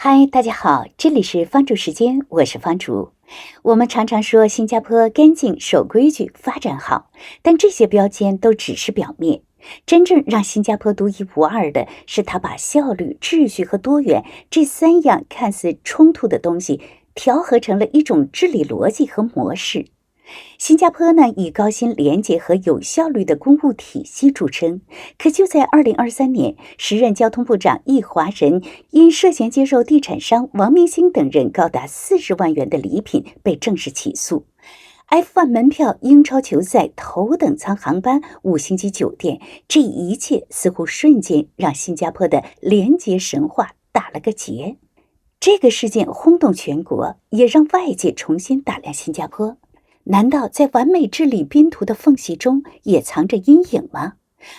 嗨，大家好，这里是方竹时间，我是方竹。我们常常说新加坡干净、守规矩、发展好，但这些标签都只是表面。真正让新加坡独一无二的是，它把效率、秩序和多元这三样看似冲突的东西调和成了一种治理逻辑和模式。新加坡呢，以高薪、廉洁和有效率的公务体系著称。可就在2023年，时任交通部长易华仁因涉嫌接受地产商王明星等人高达40万元的礼品，被正式起诉。F1 门票、英超球赛、头等舱航班、5星级酒店，这一切似乎瞬间让新加坡的廉洁神话打了个结。这个事件轰动全国，也让外界重新打量新加坡。难道在完美治理拼图的缝隙中也藏着阴影吗？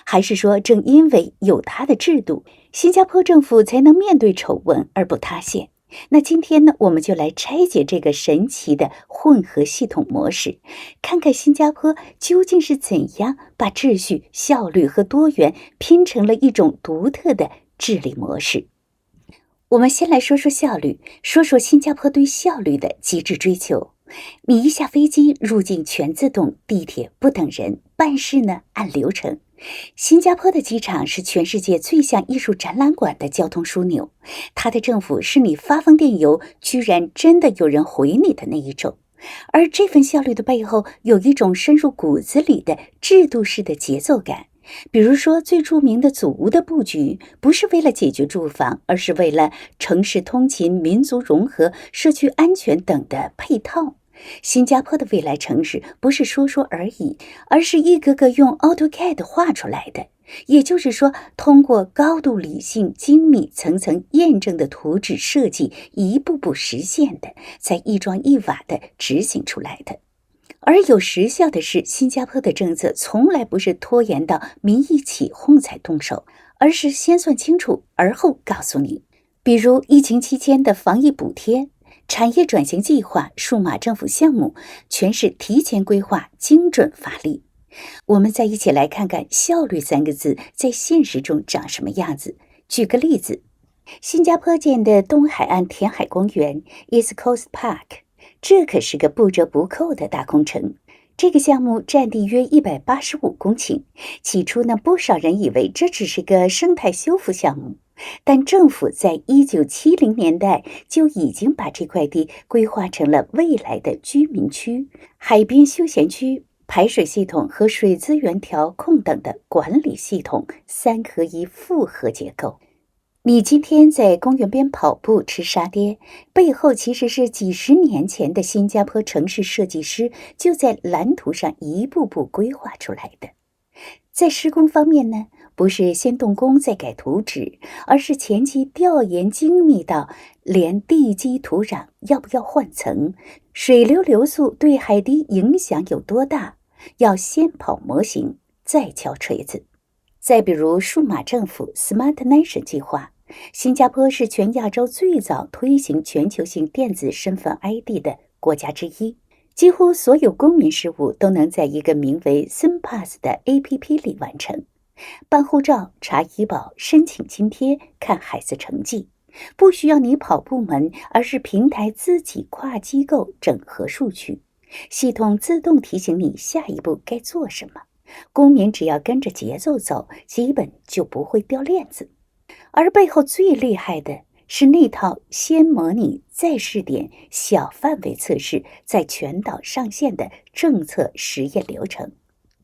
还是说，正因为有它的制度，新加坡政府才能面对丑闻而不塌陷？那今天呢，我们就来拆解这个神奇的混合系统模式，看看新加坡究竟是怎样把秩序、效率和多元拼成了一种独特的治理模式。我们先来说说效率，说说新加坡对效率的极致追求。你一下飞机，入境全自动，地铁不等人，办事呢按流程。新加坡的机场是全世界最像艺术展览馆的交通枢纽，它的政府是你发封电邮，居然真的有人回你的那一种。而这份效率的背后，有一种深入骨子里的制度式的节奏感。比如说，最著名的祖屋的布局，不是为了解决住房，而是为了城市通勤、民族融合、社区安全等的配套。新加坡的未来城市不是说说而已，而是一个个用 AutoCAD 画出来的。也就是说，通过高度理性、精密、层层验证的图纸设计，一步步实现的，才一砖一瓦的执行出来的。而有实效的是，新加坡的政策从来不是拖延到民意起哄才动手，而是先算清楚，而后告诉你。比如疫情期间的防疫补贴、产业转型计划、数码政府项目，全是提前规划、精准发力。我们再一起来看看效率三个字在现实中长什么样子。举个例子，新加坡建的东海岸填海公园 East Coast Park， 这可是个不折不扣的大工程。这个项目占地约185公顷，起初呢，不少人以为这只是个生态修复项目，但政府在1970年代就已经把这块地规划成了未来的居民区、海边休闲区、排水系统和水资源调控等的管理系统3合1复合结构。你今天在公园边跑步吃沙爹，背后其实是几十年前的新加坡城市设计师就在蓝图上一步步规划出来的。在施工方面呢，不是先动工再改图纸，而是前期调研精密到连地基土壤要不要换层，水流流速对海堤影响有多大，要先跑模型，再敲锤子。再比如数码政府 Smart Nation 计划，新加坡是全亚洲最早推行全球性电子身份 ID 的国家之一，几乎所有公民事务都能在一个名为 SingPass 的 APP 里完成。办护照、查医保、申请津贴、看孩子成绩，不需要你跑部门，而是平台自己跨机构整合数据，系统自动提醒你下一步该做什么。公民只要跟着节奏走，基本就不会掉链子。而背后最厉害的是那套先模拟再试点、小范围测试再全岛上线的政策实验流程，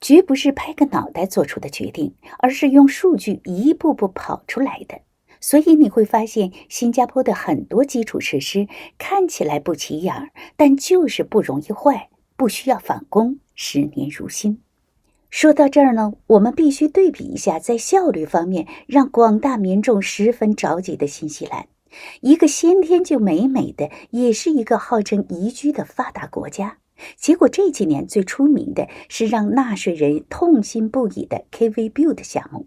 绝不是拍个脑袋做出的决定，而是用数据一步步跑出来的。所以你会发现，新加坡的很多基础设施看起来不起眼，但就是不容易坏，不需要返工，10年如新。说到这儿呢，我们必须对比一下在效率方面让广大民众十分着急的新西兰，一个先天就美美的，也是一个号称宜居的发达国家。结果这几年最出名的是让纳税人痛心不已的 KV Build 项目。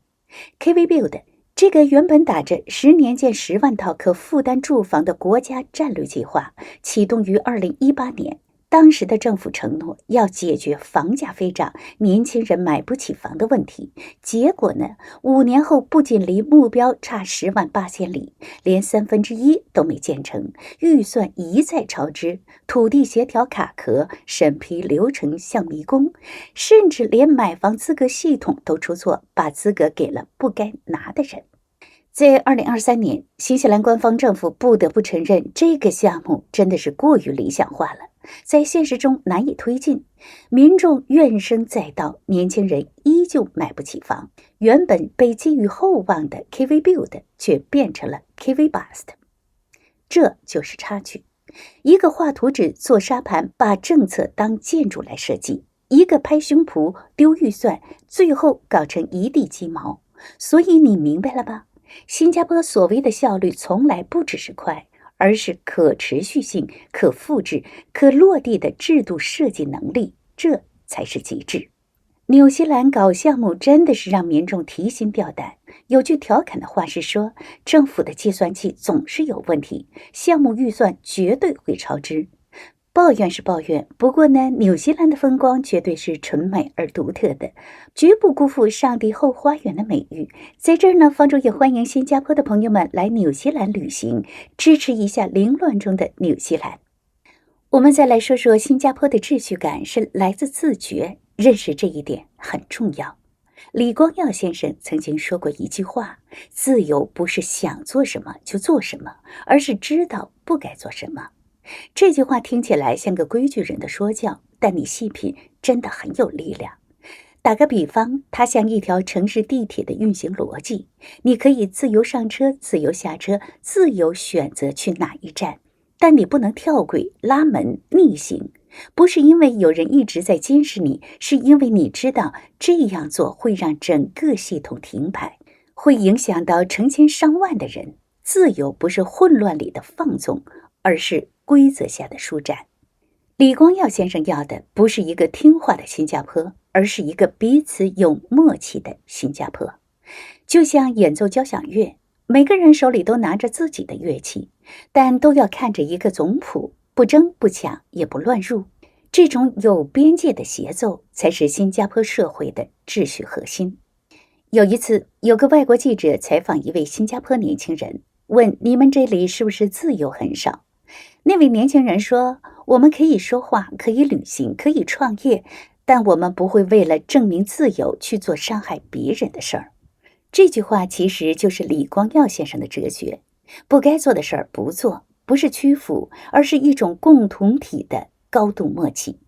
KV Build 这个原本打着10年建10万套可负担住房的国家战略计划，启动于2018年。当时的政府承诺要解决房价飞涨、年轻人买不起房的问题，结果呢，5年后不仅离目标差10.8万里，连1/3都没建成，预算一再超支，土地协调卡壳，审批流程像迷宫，甚至连买房资格系统都出错，把资格给了不该拿的人。在2023年，新西兰官方政府不得不承认，这个项目真的是过于理想化了，在现实中难以推进，民众怨声载道，年轻人依旧买不起房，原本被寄予厚望的 KV Build 却变成了 KV Bust。这就是差距。一个画图纸做沙盘，把政策当建筑来设计；一个拍胸脯丢预算，最后搞成一地鸡毛。所以你明白了吧？新加坡所谓的效率从来不只是快，而是可持续性、可复制、可落地的制度设计能力，这才是极致。纽西兰搞项目真的是让民众提心吊胆。有句调侃的话是说，政府的计算器总是有问题，项目预算绝对会超支。抱怨是抱怨，不过呢，纽西兰的风光绝对是纯美而独特的，绝不辜负上帝后花园的美誉。在这儿呢，方舟也欢迎新加坡的朋友们来纽西兰旅行，支持一下凌乱中的纽西兰。我们再来说说新加坡的秩序感是来自自觉，认识这一点很重要。李光耀先生曾经说过一句话：自由不是想做什么就做什么，而是知道不该做什么。这句话听起来像个规矩人的说教，但你细品，真的很有力量。打个比方，它像一条城市地铁的运行逻辑，你可以自由上车、自由下车、自由选择去哪一站，但你不能跳轨、拉门、逆行。不是因为有人一直在监视你，是因为你知道这样做会让整个系统停摆，会影响到成千上万的人。自由不是混乱里的放纵，而是规则下的舒展。李光耀先生要的不是一个听话的新加坡，而是一个彼此有默契的新加坡。就像演奏交响乐，每个人手里都拿着自己的乐器，但都要看着一个总谱，不争不抢也不乱入。这种有边界的协奏才是新加坡社会的秩序核心。有一次，有个外国记者采访一位新加坡年轻人，问你们这里是不是自由很少？那位年轻人说，我们可以说话，可以旅行，可以创业，但我们不会为了证明自由去做伤害别人的事儿。这句话其实就是李光耀先生的哲学，不该做的事儿不做，不是屈服，而是一种共同体的高度默契。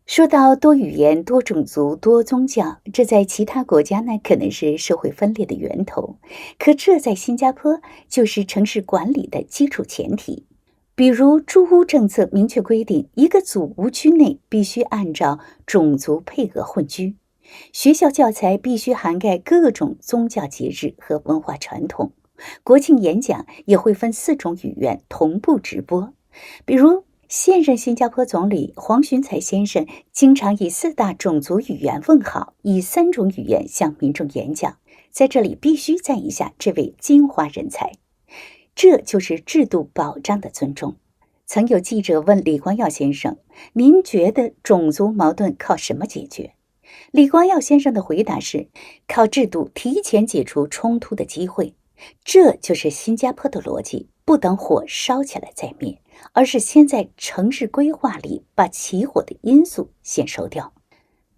说到多语言、多种族、多宗教，这在其他国家呢可能是社会分裂的源头，可这在新加坡就是城市管理的基础前提。比如住屋政策明确规定，一个组屋区内必须按照种族配额混居，学校教材必须涵盖各种宗教节日和文化传统，国庆演讲也会分4种语言同步直播。比如现任新加坡总理黄循财先生经常以4大种族语言问好，以3种语言向民众演讲。在这里必须赞一下这位金华人才，这就是制度保障的尊重。曾有记者问李光耀先生，您觉得种族矛盾靠什么解决？李光耀先生的回答是，靠制度提前解除冲突的机会。这就是新加坡的逻辑，不等火烧起来再灭，而是先在城市规划里把起火的因素先收掉。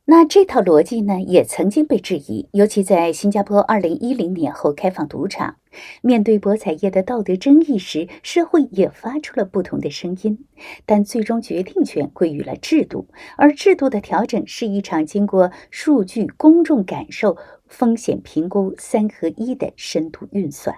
那这套逻辑呢，也曾经被质疑，尤其在新加坡2010年后开放赌场，面对博彩业的道德争议时，社会也发出了不同的声音。但最终决定权归于了制度，而制度的调整是一场经过数据、公众感受、风险评估3合1的深度运算。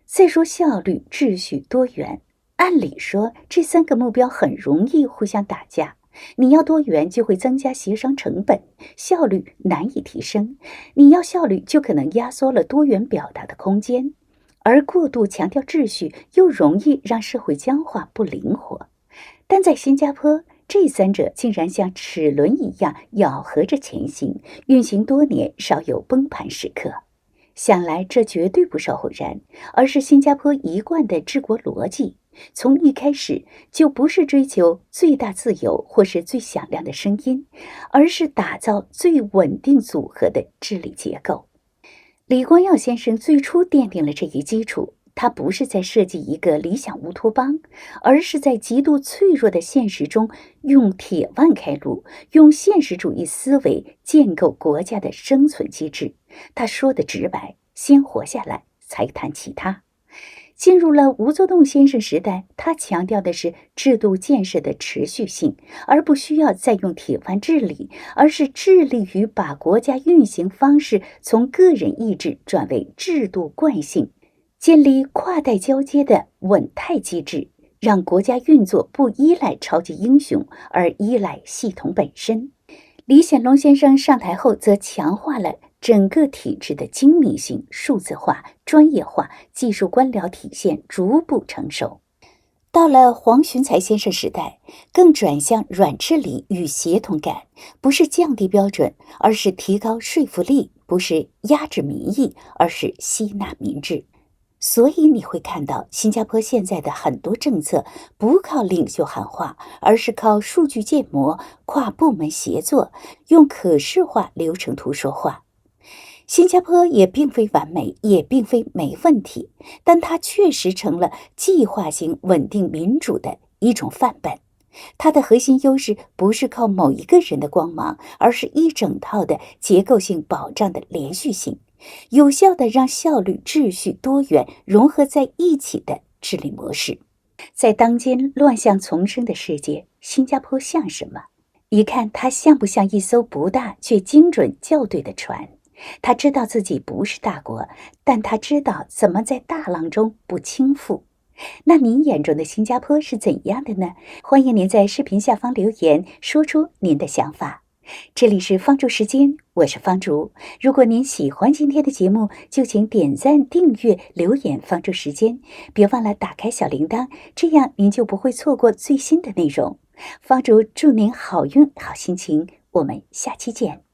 再说效率、秩序、多元，按理说这3个目标很容易互相打架。你要多元就会增加协商成本，效率难以提升；你要效率就可能压缩了多元表达的空间，而过度强调秩序又容易让社会僵化不灵活。但在新加坡，这3者竟然像齿轮一样咬合着前行，运行多年，少有崩盘时刻。想来这绝对不是偶然，而是新加坡一贯的治国逻辑。从一开始就不是追求最大自由或是最响亮的声音，而是打造最稳定组合的治理结构。李光耀先生最初奠定了这一基础，他不是在设计一个理想乌托邦，而是在极度脆弱的现实中用铁腕开路，用现实主义思维建构国家的生存机制。他说的直白，先活下来，才谈其他。进入了吴作栋先生时代，他强调的是制度建设的持续性，而不需要再用铁腕治理，而是致力于把国家运行方式从个人意志转为制度惯性，建立跨代交接的稳态机制，让国家运作不依赖超级英雄，而依赖系统本身。李显龙先生上台后，则强化了整个体制的精密性、数字化、专业化，技术官僚体现逐步成熟。到了黄循财先生时代，更转向软治理与协同感，不是降低标准，而是提高说服力；不是压制民意，而是吸纳民智。所以你会看到新加坡现在的很多政策不靠领袖喊话，而是靠数据建模、跨部门协作，用可视化流程图说话。新加坡也并非完美，也并非没问题，但它确实成了计划型稳定民主的一种范本。它的核心优势不是靠某一个人的光芒，而是一整套的结构性保障的连续性，有效的让效率、秩序、多元融合在一起的治理模式。在当今乱象丛生的世界，新加坡像什么？一看它像不像一艘不大却精准校对的船？他知道自己不是大国，但他知道怎么在大浪中不倾覆。那您眼中的新加坡是怎样的呢？欢迎您在视频下方留言，说出您的想法。这里是方竹时间，我是方竹。如果您喜欢今天的节目，就请点赞、订阅、留言方竹时间，别忘了打开小铃铛，这样您就不会错过最新的内容。方竹祝您好运、好心情，我们下期见。